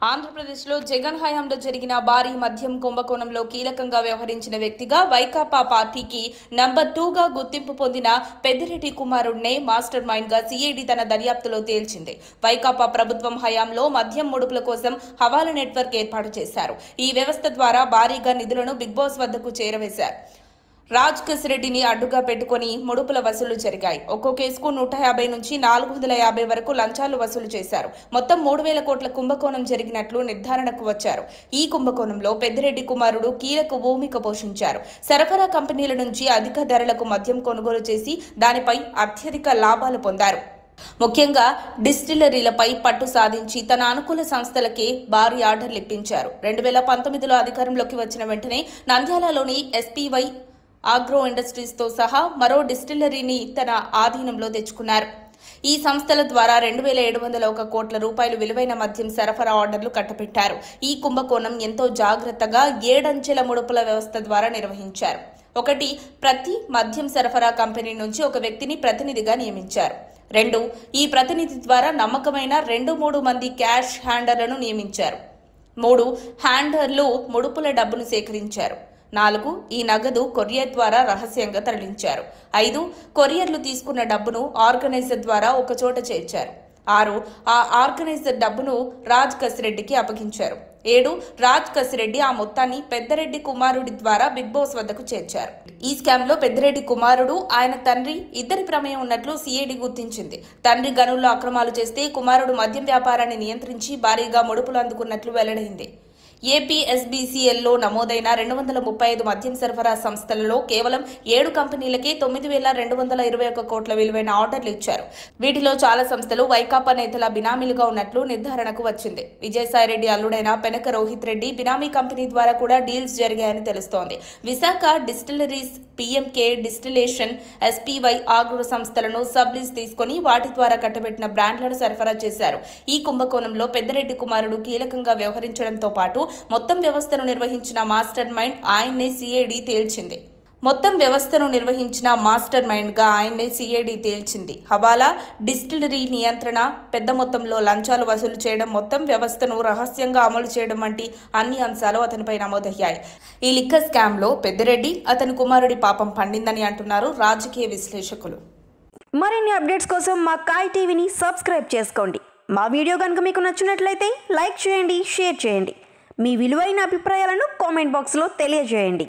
ఆంధ్రప్రదేశ్లో జగన్ హయాంలో జరిగిన భారీ మద్యం కుంభకోణంలో కీలకంగా వ్యవహరించిన వ్యక్తిగా వైకాపా పార్టీకి నంబర్ 2గా గుర్తింపు పొందిన పెద్దిరెడ్డి కుమారుడినే మాస్టర్ మైండ్గా సిఐడి తన దర్యాప్తులో తేల్చింది. వైకాపా ప్రభుత్వం హయాంలో మద్యం ముడుపుల కోసం హవాలా నెట్వర్క్ ఏర్పాటు చేశారు. ఈ వ్యవస్థ ద్వారా భారీగా నిధులను బిగ్ బాస్ వద్దకు చేరవేశారు. రాజ్ రెడ్డిని అడ్డుగా పెట్టుకుని ముడుపుల వసూలు జరిగాయి. ఒక్కో కేసుకు 150 నుంచి 450 వరకు లంచాలు వసూలు చేశారు. మొత్తం 3,000 కోట్ల కుంభకోణం జరిగినట్లు నిర్ధారణకు వచ్చారు. ఈ కుంభకోణంలో పెద్దిరెడ్డి కుమారుడు కీలక భూమిక పోషించారు. సరఫరా కంపెనీల నుంచి అధిక ధరలకు మద్యం కొనుగోలు చేసి దానిపై అత్యధిక లాభాలు పొందారు. ముఖ్యంగా డిస్టిలరీలపై పట్టు సాధించి తన అనుకూల సంస్థలకే భారీ ఆర్డర్లు ఇప్పించారు. 2019లో అధికారంలోకి వచ్చిన వెంటనే నంద్యాలలోని ఎస్పీవై ఆగ్రో ఇండస్ట్రీస్తో సహా మరో డిస్టిలరీని తన ఆధీనంలో తెచ్చుకున్నారు. ఈ సంస్థల ద్వారా 2,701 కోట్ల రూపాయలు విలువైన మద్యం సరఫరా ఆర్డర్లు కట్టబెట్టారు. ఈ కుంభకోణం ఎంతో జాగ్రత్తగా 7 అంచెల ముడుపుల వ్యవస్థ ద్వారా నిర్వహించారు. 1. ప్రతి మద్యం సరఫరా కంపెనీ నుంచి ఒక వ్యక్తిని ప్రతినిధిగా నియమించారు. 2. ఈ ప్రతినిధి ద్వారా నమ్మకమైన 2-3 మంది క్యాష్ హ్యాండర్లను నియమించారు. 3. హ్యాండర్లు ముడుపుల డబ్బును సేకరించారు. 4. ఈ నగదు కొరియర్ ద్వారా రహస్యంగా తరలించారు. 5. కొరియర్లు తీసుకున్న డబ్బును ఆర్గనైజర్ ద్వారా ఒకచోట చేర్చారు. 6. ఆ ఆర్గనైజర్ డబ్బును రాజ్ రెడ్డికి అప్పగించారు. 7. రాజ్ రెడ్డి ఆ మొత్తాన్ని పెద్దిరెడ్డి కుమారుడి ద్వారా బిగ్ బాస్ వద్దకు చేర్చారు. ఈ స్కామ్ లో పెద్దిరెడ్డి కుమారుడు, ఆయన తండ్రి ఇద్దరి ప్రమేయం ఉన్నట్లు సిఐడి గుర్తించింది. తండ్రి గనుల్లో అక్రమాలు చేస్తే కుమారుడు మద్యం వ్యాపారాన్ని నియంత్రించి భారీగా ముడుపులు అందుకున్నట్లు వెల్లడైంది. ఏపీఎస్బీసీఎల్లో నమోదైన 235 మద్యం సరఫరా సంస్థలలో కేవలం 7 కంపెనీలకే 9,221 కోట్ల విలువైన ఆర్డర్లు ఇచ్చారు. వీటిలో చాలా సంస్థలు వైకాపా నేతల బినామీలుగా ఉన్నట్లు నిర్ధారణకు వచ్చింది. విజయసాయిరెడ్డి అల్లుడైన పెనక రోహిత్ రెడ్డి బినామీ కంపెనీ ద్వారా కూడా డీల్స్ జరిగాయని తెలుస్తోంది. Visakha distilleries, PMK distillation, SPY agro సంస్థలను సబ్ లీజ్ తీసుకుని వాటి ద్వారా కట్టబెట్టిన బ్రాండ్లను సరఫరా చేశారు. ఈ కుంభకోణంలో పెద్దిరెడ్డి కుమారుడు కీలకంగా వ్యవహరించడంతో పాటు మొత్తం వ్యవస్థను నిర్వహించిన మాస్టర్ మైండ్ ఆయన్నే సిఐడి తేల్చింది. హవాలా, డిస్టిలరీ నియంత్రణ, పెద్ద మొత్తంలో లంచాలు వసూలు చేయడం, మొత్తం వ్యవస్థను రహస్యంగా అమలు చేయడం వంటి అన్ని అంశాలు అతనిపై నమోదయ్యాయి. ఈ లిక్కర్ స్కామ్ లో పెద్దిరెడ్డి, అతని కుమారుడి పాపం పండిందని అంటున్నారు రాజకీయ విశ్లేషకులు. మరిన్ని అప్డేట్స్ కోసం మా కాయ్ టీవీని సబ్స్క్రైబ్ చేసుకోండి. మా వీడియో కనుక మీకు నచ్చినట్లయితే లైక్ చేయండి, షేర్ చేయండి. మీ విలువైన అభిప్రాయాలను కామెంట్ బాక్స్లో తెలియజేయండి.